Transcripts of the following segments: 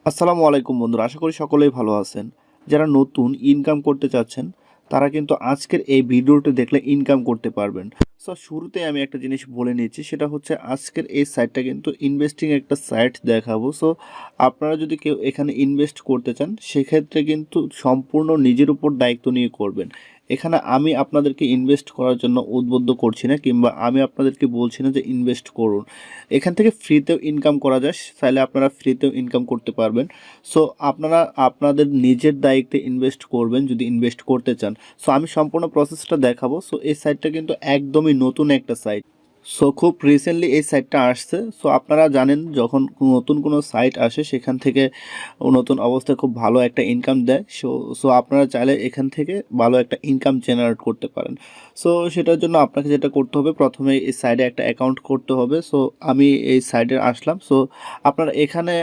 আসসালামু আলাইকুম বন্ধুরা, আশা করি সকলেই ভালো আছেন। যারা নতুন ইনকাম করতে চাচ্ছেন তারা কিন্তু আজকের এই ভিডিওটি দেখলে ইনকাম করতে পারবেন। সো শুরুতে আমি একটা জিনিস বলে নিচ্ছি, সেটা হচ্ছে আজকের এই সাইটটা কিন্তু ইনভেস্টিং একটা সাইট দেখাবো। সো আপনারা যদি কেউ এখানে ইনভেস্ট করতে চান সেক্ষেত্রে কিন্তু সম্পূর্ণ নিজের উপর দায়িত্ব নিয়ে করবেন। এখানে আমি আপনাদেরকে ইনভেস্ট করার জন্য উদ্বুদ্ধ করছি না, কিংবা আমি আপনাদেরকে বলছি না যে ইনভেস্ট করুন। এখান থেকে ফ্রিতেও ইনকাম করা যায়, চাইলে আপনারা ফ্রিতেও ইনকাম করতে পারবেন। সো আপনারা আপনাদের নিজের দায়িত্বে ইনভেস্ট করবেন যদি ইনভেস্ট করতে চান। সো আমি সম্পূর্ণ প্রসেসটা দেখাবো। সো এই সাইটটা কিন্তু একদমই নতুন একটা সাইট। সো খুব রিসেন্টলি এই সাইটটা আসছে। সো আপনারা জানেন যখন নতুন কোনো সাইট আসে সেখান থেকে নতুন অবস্থায় খুব ভালো একটা ইনকাম দেয়। সো সো আপনারা চাইলে এখান থেকে ভালো একটা ইনকাম জেনারেট করতে পারেন। সো সেটার জন্য আপনাকে যেটা করতে হবে, প্রথমে এই সাইডে একটা অ্যাকাউন্ট করতে হবে। সো আমি এই সাইডে আসলাম। সো আপনারা এখানে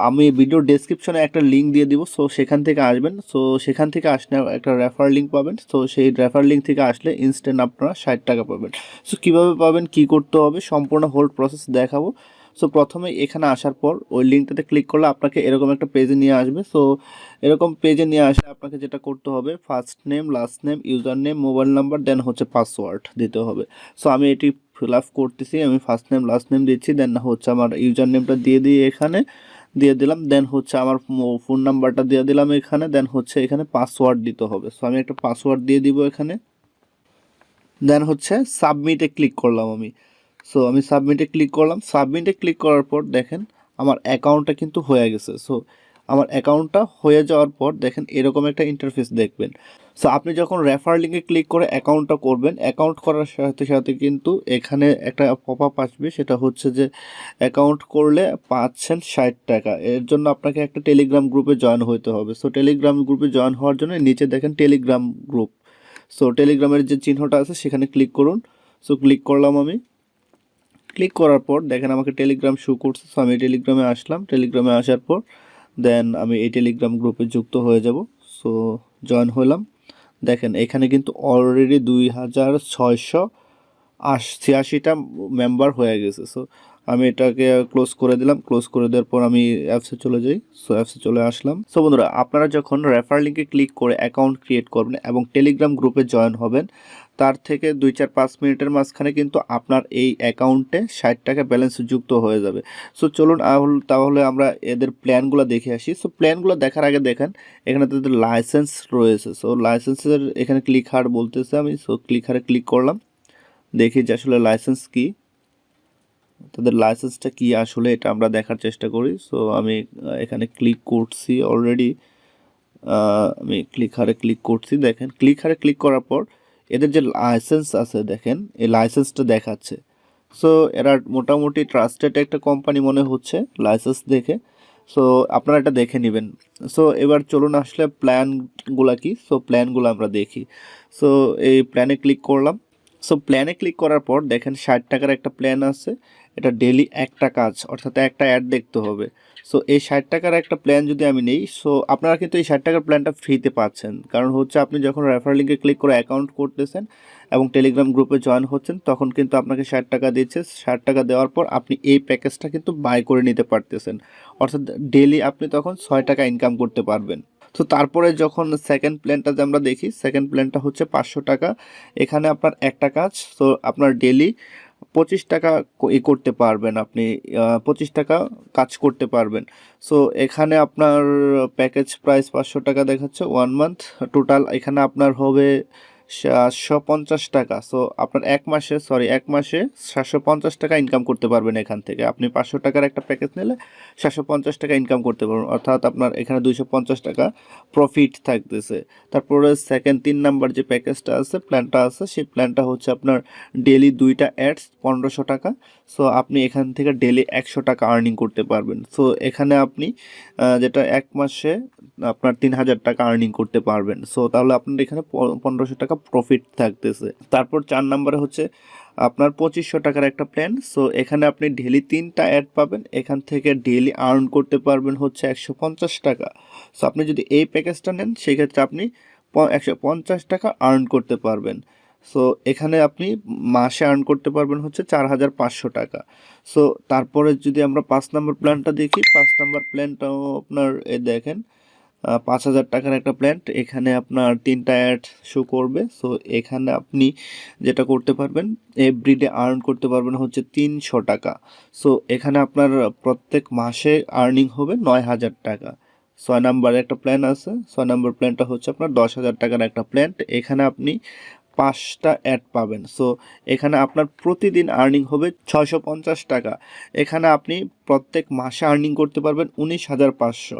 আমি ভিডিও ডেসক্রিপশনে একটা লিঙ্ক দিয়ে দিব। সো সেখান থেকে আসবেন। সো সেখান থেকে আসলে একটা রেফার লিঙ্ক পাবেন। সো সেই রেফার লিঙ্ক থেকে আসলে ইনস্ট্যান্ট আপনারা 60 টাকা পাবেন। সো কীভাবে পাবেন, কি করতে হবে, সম্পূর্ণ হোল প্রসেস দেখাবো। সো প্রথমে এখানে আসার পর ওই লিঙ্কটাতে ক্লিক করলে আপনাকে এরকম একটা পেজে নিয়ে আসবে। সো এরকম পেজে নিয়ে আসলে আপনাকে যেটা করতে হবে, first name, last name, user name, mobile number, then হচ্ছে পাসওয়ার্ড দিতে হবে। সো আমি এটি ফিল আপ করতেছি। আমি ফার্স্ট নেম লাস্ট নেম দিচ্ছি, দেন হচ্ছে আমার ইউজার নেমটা দিয়ে দিই, এখানে দিয়ে দিলাম। দেন হচ্ছে আমার ফোন নাম্বারটা দিয়ে দিলাম এখানে। দেন হচ্ছে এখানে পাসওয়ার্ড দিতে হবে। সো আমি একটা পাসওয়ার্ড দিয়ে দিব এখানে। দেন হচ্ছে সাবমিটে ক্লিক করলাম আমি। সো আমি সাবমিটে ক্লিক করলাম। সাবমিটে ক্লিক করার পর দেখেন আমার অ্যাকাউন্টটা কিন্তু হয়ে গেছে। সো আমার অ্যাকাউন্টটা হয়ে যাওয়ার পর দেখেন এরকম একটা ইন্টারফেস দেখবেন। সো আপনি যখন রেফার লিঙ্কে ক্লিক করে অ্যাকাউন্টটা করবেন, অ্যাকাউন্ট করার সাথে সাথে কিন্তু এখানে একটা পপ আপ আসবে, সেটা হচ্ছে যে অ্যাকাউন্ট করলে পাচ্ছেন 60 টাকা। এর জন্য আপনাকে একটা টেলিগ্রাম গ্রুপে জয়েন হতে হবে। সো টেলিগ্রাম গ্রুপে জয়েন হওয়ার জন্য নিচে দেখেন টেলিগ্রাম গ্রুপ। সো টেলিগ্রামের যে চিহ্নটা আছে সেখানে ক্লিক করুন। সো ক্লিক করলাম আমি। ক্লিক করার পর দেখেন আমাকে টেলিগ্রাম শো করছে। সো আমি টেলিগ্রামে আসলাম। টেলিগ্রামে আসার পর দেন আমি এই টেলিগ্রাম গ্রুপে যুক্ত হয়ে যাব। সো জয়েন হলাম। দেখেন এখানে কিন্তু অলরেডি 2686টা মেম্বার হয়ে গেছে। সো আমি এটাকে ক্লোজ করে দিলাম। ক্লোজ করে দেওয়ার পর আমি অ্যাপসে চলে যাই। সো অ্যাপসে চলে আসলাম। সো বন্ধুরা, আপনারা যখন রেফার লিঙ্কে ক্লিক করে অ্যাকাউন্ট ক্রিয়েট করবেন এবং টেলিগ্রাম গ্রুপে জয়েন হবেন, তার থেকে 2-4-5 মিনিটের মাঝখানে কিন্তু আপনার এই অ্যাকাউন্টে 60 টাকা ব্যালেন্স যুক্ত হয়ে যাবে। সো চলুন তাহলে আমরা এদের প্ল্যানগুলো দেখে আসি। সো প্ল্যানগুলো দেখার আগে দেখেন এখানে তাদের লাইসেন্স রয়েছে। সো লাইসেন্সের এখানে ক্লিক হার বলতেছে, আমি সো ক্লিক হারে ক্লিক করলাম। দেখি যে আসলে লাইসেন্স কি, তাদের লাইসেন্সটা কি আসলে এটা আমরা দেখার চেষ্টা করি। সো আমি এখানে ক্লিক করছি অলরেডি। আমি ক্লিক হারে ক্লিক করছি। দেখেন ক্লিক হারে ক্লিক করার পর এদের যে লাইসেন্স আছে দেখেন এই লাইসেন্সটা দেখাচ্ছে। সো এরা মোটামুটি ট্রাস্টেড একটা কোম্পানি মনে হচ্ছে লাইসেন্স দেখে। সো আপনারা এটা দেখে নেবেন। সো এবার চলুন আসলে প্ল্যানগুলো কি। সো প্ল্যানগুলো আমরা দেখি। সো এই প্ল্যানে ক্লিক করলাম। সো প্ল্যানে ক্লিক করার পর দেখেন 60 টাকার একটা প্ল্যান আছে। এটা ডেলি একটা কাজ, অর্থাৎ একটা অ্যাড দেখতে হবে। সো এই 60 টাকার একটা প্ল্যান যদি আমি নিই, সো আপনারা কিন্তু এই 60 টাকার প্ল্যানটা ফ্রিতে পাচ্ছেন। কারণ হচ্ছে আপনি যখন রেফার লিঙ্কে ক্লিক করে অ্যাকাউন্ট করতেছেন এবং টেলিগ্রাম গ্রুপে জয়েন হচ্ছেন, তখন কিন্তু আপনাকে 60 টাকা দিচ্ছে। 60 টাকা দেওয়ার পর আপনি এই প্যাকেজটা কিন্তু বাই করে নিতে পারতেছেন। অর্থাৎ ডেলি আপনি তখন 6 টাকা ইনকাম করতে পারবেন। তো তারপরে যখন সেকেন্ড প্ল্যানটা যে আমরা দেখি, সেকেন্ড প্ল্যানটা হচ্ছে 500 টাকা। এখানে আপনার একটা কাজ। সো আপনার ডেলি 25 টাকা করতে পারবেন আপনি, 25 টাকা কাজ করতে পারবেন। সো এখানে আপনার প্যাকেজ প্রাইস 500 টাকা দেখাচ্ছে 1 মান্থ। টোটাল এখানে আপনার হবে 750 টাকা। সো আপনার এক মাসে 750 টাকা ইনকাম করতে পারবেন এখান থেকে। আপনি 500 টাকার একটা প্যাকেজ নিলে 750 টাকা ইনকাম করতে পারবেন, অর্থাৎ আপনার এখানে 250 টাকা প্রফিট থাকতেছে। তারপরে সেকেন্ড 3 নাম্বার যে প্যাকেজটা আছে, প্ল্যানটা আছে, সেই প্ল্যানটা হচ্ছে আপনার ডেলি 2টা অ্যাডস 1500 টাকা। সো আপনি এখান থেকে ডেলি 100 টাকা আর্নিং করতে পারবেন। সো এখানে আপনি যেটা এক মাসে আপনার 3000 টাকা আর্নিং করতে পারবেন। সো তাহলে আপনার এখানে 1500 টাকা প্রফিট থাকতেছে। তারপর 4 নাম্বারে হচ্ছে আপনার 2500 টাকার একটা প্ল্যান। সো এখানে আপনি ডেলি 3টা অ্যাড পাবেন, এখান থেকে ডেলি আর্ন করতে পারবেন হচ্ছে 150 টাকা। সো আপনি যদি এই প্যাকেজটা নেন সেক্ষেত্রে আপনি 150 টাকা আর্ন করতে পারবেন। সো এখানে আপনি মাসে আর্ন করতে পারবেন হচ্ছে 4,500 টাকা। সো তারপরে যদি আমরা 5 নম্বর প্ল্যানটা দেখি, 5 নম্বর প্ল্যানটাও আপনার দেখেন 5,000 টাকার একটা প্ল্যান। এখানে আপনার 3টা অ্যাড শো করবে। সো এখানে আপনি যেটা করতে পারবেন, এভরিডে আর্ন করতে পারবেন হচ্ছে 300 টাকা। সো এখানে আপনার প্রত্যেক মাসে আর্নিং হবে 9,000 টাকা। 6 নাম্বার একটা প্ল্যান আছে, 6 নাম্বার প্ল্যানটা হচ্ছে আপনার 10,000 টাকার একটা প্ল্যান। এখানে আপনি 5টা অ্যাড পাবেন। সো এখানে আপনার প্রতিদিন আর্নিং হবে 650 টাকা। এখানে আপনি প্রত্যেক মাসে আর্নিং করতে পারবেন 19,500।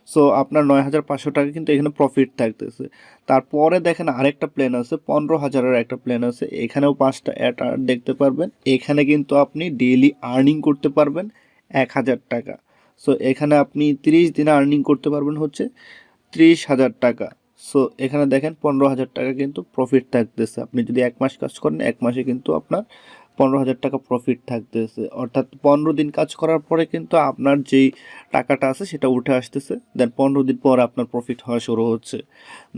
সো আপনার 9,500 টাকা কিন্তু এখানে প্রফিট থাকতেছে। তারপরে দেখেন আরেকটা প্ল্যান আছে, 15,000-এর একটা প্ল্যান আছে, এখানেও 5টা অ্যাড দেখতে পারবেন। এখানে কিন্তু আপনি ডেইলি আর্নিং করতে পারবেন 1,000 টাকা। সো এখানে আপনি 30 দিনে আর্নিং করতে পারবেন হচ্ছে 30,000 টাকা। সো এখানে দেখেন 15,000 টাকা কিন্তু প্রফিট থাকতেছে। আপনি যদি 1 মাস কাজ করেন, 1 মাসে কিন্তু আপনার 15,000 টাকা প্রফিট থাকতেছে। অর্থাৎ 15 দিন কাজ করার পরে কিন্তু আপনার যেই টাকাটা আছে সেটা উঠে আসতেছে। দেন 15 দিন পর আপনার প্রফিট হওয়া শুরু হচ্ছে।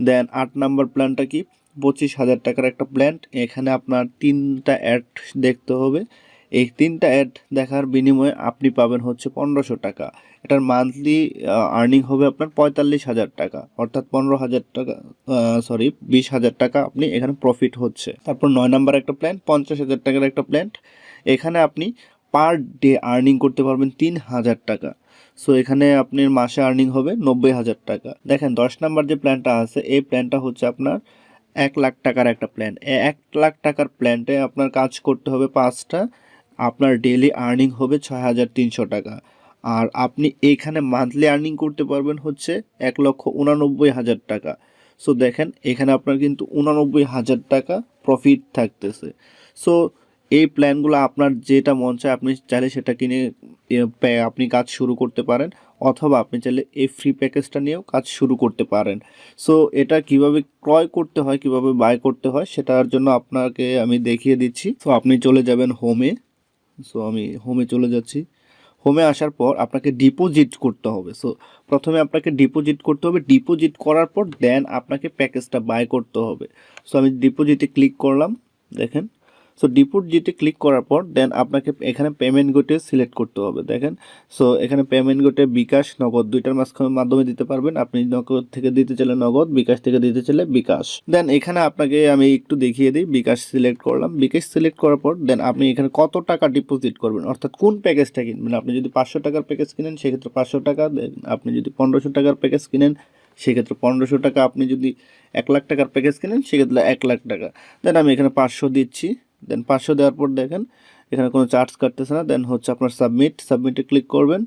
দেন 8 নাম্বার প্ল্যানটা কি, 25,000 টাকার একটা প্ল্যান। এখানে আপনার 3টা অ্যাড দেখতে হবে। এই 3টা অ্যাড দেখার বিনিময়ে আপনি পাবেন হচ্ছে 1,500 টাকা। এটার মান্থলি আর্নিং হবে আপনার 45,000 টাকা, অর্থাৎ 15,000 টাকা, 20,000 টাকা আপনি এখানে প্রফিট হচ্ছে। তারপর 9 নাম্বার একটা প্ল্যান, 50,000 টাকার একটা প্ল্যান। এখানে আপনি পার ডে আর্নিং করতে পারবেন 3,000 টাকা। সো এখানে আপনার মাসে আর্নিং হবে 90,000 টাকা। দেখেন 10 নাম্বার যে প্ল্যানটা আছে, এই প্ল্যানটা হচ্ছে আপনার 1,00,000 টাকার একটা প্ল্যান। 1,00,000 টাকার প্ল্যানটে আপনার কাজ করতে হবে 5টা, আপনার ডেইলি আর্নিং হবে 6,300 টাকা। আর আপনি এখানে মান্থলি আর্নিং করতে পারবেন হচ্ছে 1,89,000 টাকা। সো দেখেন এখানে আপনার কিন্তু 89,000 টাকা প্রফিট থাকতেছে। সো এই প্ল্যানগুলো আপনার যেটা মন চায় আপনি চাইলে সেটা কিনে আপনি কাজ শুরু করতে পারেন, অথবা আপনি চাইলে এই ফ্রি প্যাকেজটা নিয়েও কাজ শুরু করতে পারেন। সো এটা কিভাবে ক্রয় করতে হয়, কিভাবে বাই করতে হয়, সেটার জন্য আপনাকে আমি দেখিয়ে দিচ্ছি। সো আপনি চলে যাবেন হোমে। সো আমি হোমে চলে যাচ্ছি। হোমে আসার পর আপনাকে ডিপোজিট করতে হবে। সো প্রথমে আপনাকে ডিপোজিট করতে হবে। ডিপোজিট করার পর দেন আপনাকে প্যাকেজটা বাই করতে হবে। সো আমি ডিপোজিটে ক্লিক করলাম। দেখেন, সো ডিপোজিটে ক্লিক করার পর দেন আপনাকে এখানে পেমেন্ট গেটওয়ে সিলেক্ট করতে হবে। দেখেন, সো এখানে পেমেন্ট গেটওয়ে বিকাশ, নগদ, দুইটার মাধ্যমে দিতে পারবেন। আপনি নগদ থেকে দিতে চাইলে নগদ, বিকাশ থেকে দিতে চাইলে বিকাশ। দেন এখানে আপনাকে আমি একটু দেখিয়ে দিই। বিকাশ সিলেক্ট করলাম। বিকাশ সিলেক্ট করার পর দেন আপনি এখানে কত টাকা ডিপোজিট করবেন, অর্থাৎ কোন প্যাকেজটা কিনবেন। আপনি যদি 500 টাকার প্যাকেজ কিনেন সেক্ষেত্রে 500 টাকা। আপনি যদি 1500 টাকার প্যাকেজ কিনেন সেক্ষেত্রে 1500 টাকা। আপনি যদি 1,00,000 টাকার প্যাকেজ কিনেন সেক্ষেত্রে 1,00,000 টাকা। দেন আমি এখানে 500 দিচ্ছি। দেন 500 দেওয়ার পর দেখেন এখানে কোনো চার্জ কাটতেছে না। দেন হচ্ছে আপনার সাবমিটে ক্লিক করবেন।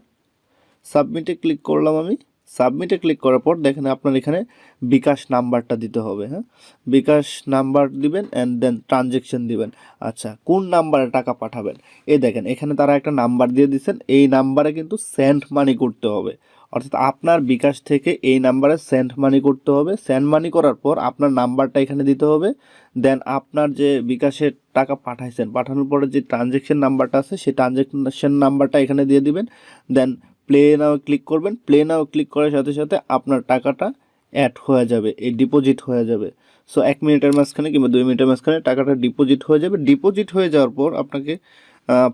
সাবমিটে ক্লিক করলাম আমি। সাবমিটে ক্লিক করার পর দেখেন আপনার এখানে বিকাশ নাম্বারটা দিতে হবে। হ্যাঁ, বিকাশ নাম্বার দিবেন অ্যান্ড দেন ট্রানজেকশন দিবেন। আচ্ছা, কোন নাম্বারে টাকা পাঠাবেন, এই দেখেন এখানে তারা একটা নাম্বার দিয়ে দিচ্ছেন। এই নাম্বারে কিন্তু সেন্ড মানি করতে হবে, অর্থাৎ আপনার বিকাশ থেকে এই নাম্বারে সেন্ড মানি করতে হবে। সেন্ড মানি করার পর আপনার নাম্বারটা এখানে দিতে হবে। দেন আপনার যে বিকাশের টাকা পাঠাইছেন, পাঠানোর পরে যে ট্রানজেকশন নাম্বারটা আছে সেই ট্রানজেকশন নাম্বারটা এখানে দিয়ে দিবেন। দেন প্লে নাও ক্লিক করবেন। প্লে নাও ক্লিক করার সাথে সাথে আপনার টাকাটা অ্যাড হয়ে যাবে, এই ডিপোজিট হয়ে যাবে। সো 1 মিনিটের মাঝখানে কিংবা 2 মিনিটের মাঝখানে টাকাটা ডিপোজিট হয়ে যাবে। ডিপোজিট হয়ে যাওয়ার পর আপনাকে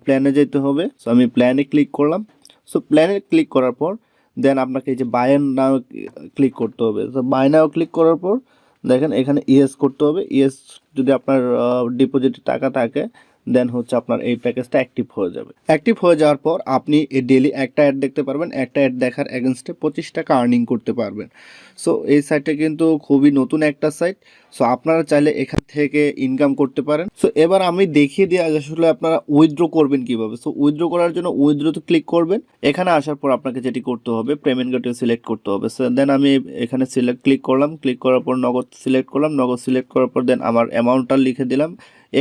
প্ল্যানে যেতে হবে। সো আমি প্ল্যানে ক্লিক করলাম। সো প্ল্যানে ক্লিক করার পর দেন আপনাকে এই যে বাই নাও ক্লিক করতে হবে। তো বাই নাও ক্লিক করার পর দেখেন এখানে ইয়েস করতে হবে। ইয়েস যদি আপনার ডিপোজিটে টাকা থাকে দেন হচ্ছে আপনার এই প্যাকেজটা অ্যাক্টিভ হয়ে যাবে। অ্যাক্টিভ হয়ে যাওয়ার পর আপনি ডেলি একটা অ্যাড দেখতে পারবেন। একটা অ্যাড দেখার এগেনস্টে 25 টাকা আর্নিং করতে পারবেন। সো এই সাইটটা কিন্তু খুবই নতুন একটা সাইট। সো আপনারা চাইলে এখান থেকে ইনকাম করতে পারেন। সো এবার আমি দেখিয়ে দিই আসলে আপনারা উইথড্র করবেন কিভাবে। সো উইথড্র করার জন্য উইথড্রতে ক্লিক করবেন। এখানে আসার পর আপনাকে যেটি করতে হবে, পেমেন্ট গেটওয়ে সিলেক্ট করতে হবে। সো দেন আমি এখানে ক্লিক করলাম। ক্লিক করার পর নগদ সিলেক্ট করলাম। নগদ সিলেক্ট করার পর দেন আমার অ্যামাউন্টটা লিখে দিলাম।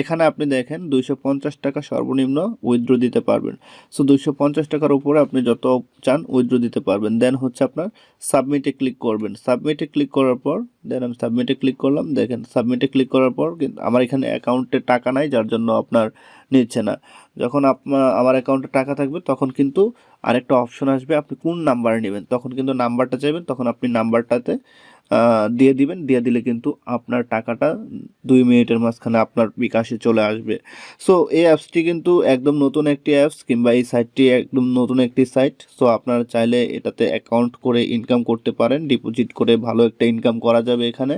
এখানে আপনি দেখেন 250 টাকা সর্বনিম্ন উইথড্র দিতে পারবেন। সো 250 টাকার উপরে আপনি যত চান উইথড্র দিতে পারবেন। দেন হচ্ছে আপনার সাবমিটে ক্লিক করবেন। সাবমিটে ক্লিক করার পর দেন আমি সাবমিটে ক্লিক করলাম। দেখেন সাবমিটে ক্লিক করার পর কিন্তু আমার এখানে অ্যাকাউন্টে টাকা নাই, যার জন্য আপনার নিচ্ছে না। যখন আমার অ্যাকাউন্টে টাকা থাকবে তখন কিন্তু আরেকটা অপশন আসবে, আপনি কোন নাম্বার নেবেন, তখন কিন্তু নাম্বারটা চাইবেন, তখন আপনি নাম্বারটাতে দিয়ে দিবেন, দিয়ে দিলে কিন্তু আপনার টাকাটা 2 মিনিটের মাঝখানে আপনার বিকাশে চলে আসবে। সো এই অ্যাপসটি কিন্তু একদম নতুন একটি অ্যাপস, কিংবা এই সাইটটি একদম নতুন একটি সাইট। সো আপনারা চাইলে এটাতে অ্যাকাউন্ট করে ইনকাম করতে পারেন, ডিপোজিট করে ভালো একটা ইনকাম করা যাবে এখানে।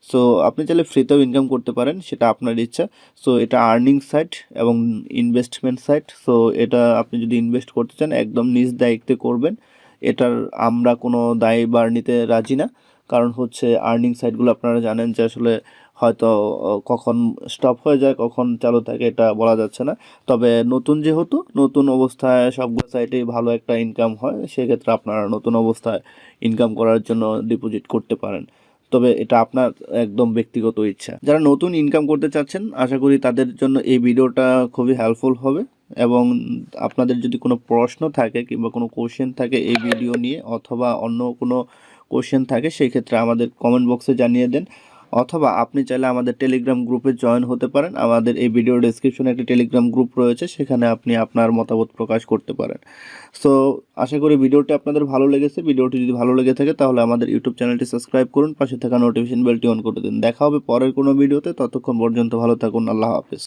সো আপনি চাইলে ফ্রিতেও ইনকাম করতে পারেন, সেটা আপনার ইচ্ছা। সো এটা আর্নিং সাইট এবং ইনভেস্টমেন্ট সাইট। সো এটা আপনি যদি ইনভেস্ট করতে চান একদম নিজ দায়িত্বে করবেন। এটার আমরা কোনো দায়ভার নিতে রাজি না। কারণ হচ্ছে আর্নিং সাইটগুলো আপনারা জানেন যে আসলে হয়তো কখন স্টপ হয়ে যায়, কখন চালু থাকে, এটা বলা যাচ্ছে না। তবে নতুন যেহেতু, নতুন অবস্থায় সবগুলো সাইটেই ভালো একটা ইনকাম হয়, সেক্ষেত্রে আপনারা নতুন অবস্থায় ইনকাম করার জন্য ডিপোজিট করতে পারেন। তবে এটা আপনার একদম ব্যক্তিগত ইচ্ছা। যারা নতুন ইনকাম করতে চাচ্ছেন, আশা করি তাদের জন্য এই ভিডিওটা খুবই হেল্পফুল হবে। এবং আপনাদের যদি কোনো প্রশ্ন থাকে কিংবা কোনো কোশ্চেন থাকে এই ভিডিও নিয়ে, অথবা অন্য কোনো কোশ্চেন থাকে, সেই ক্ষেত্রে আমাদের কমেন্ট বক্সে জানিয়ে দেন। অথবা আপনি চাইলে আমাদের টেলিগ্রাম গ্রুপে জয়েন হতে পারেন। আমাদের এই ভিডিও ডেসক্রিপশনে একটি টেলিগ্রাম গ্রুপ রয়েছে, সেখানে আপনি আপনার মতামত প্রকাশ করতে পারেন। সো আশা করি ভিডিওটি আপনাদের ভালো লেগেছে। ভিডিওটি যদি ভালো লেগে থাকে তাহলে আমাদের ইউটিউব চ্যানেলটি সাবস্ক্রাইব করুন, পাশে থাকা নোটিফিকেশন বেলটি অন করে দিন। দেখা হবে পরের কোনো ভিডিওতে, ততক্ষণ পর্যন্ত ভালো থাকুন। আল্লাহ হাফেজ।